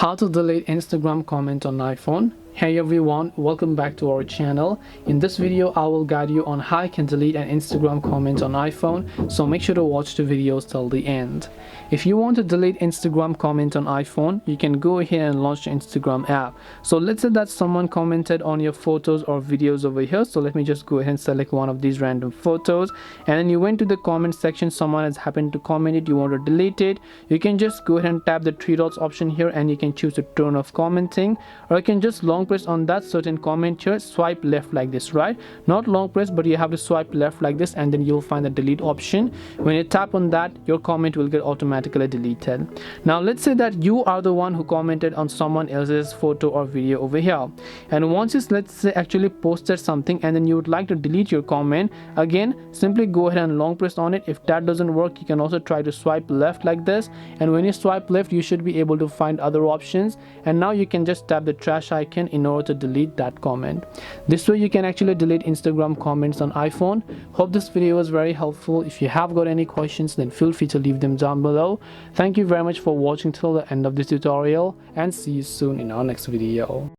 How to delete Instagram comment on iPhone. Hey everyone, welcome back to our channel. In this video I will guide you on how you can delete an Instagram comment on iPhone, so make sure to watch the videos till the end. If you want to delete Instagram comment on iPhone, you can go ahead and launch the Instagram app. So let's say that someone commented on your photos or videos over here. So let me just go ahead and select one of these random photos, and then you went to the comment section, someone has happened to comment it, you want to delete it. You can just go ahead and tap the three dots option here and you can choose to turn off commenting, or you can just long press on that certain comment here, swipe left like this, right? Not long press, but you have to swipe left like this, and then you'll find the delete option. When you tap on that, your comment will get automatically deleted. Now let's say that you are the one who commented on someone else's photo or video over here, and once you, let's say, actually posted something and then you would like to delete your comment, again simply go ahead and long press on it. If that doesn't work, you can also try to swipe left like this, and when you swipe left you should be able to find other options, and now you can just tap the trash icon in order to delete that comment. This way you can actually delete Instagram comments on iPhone. Hope this video was very helpful. If you have got any questions, then feel free to leave them down below. Thank you very much for watching till the end of this tutorial, and see you soon in our next video.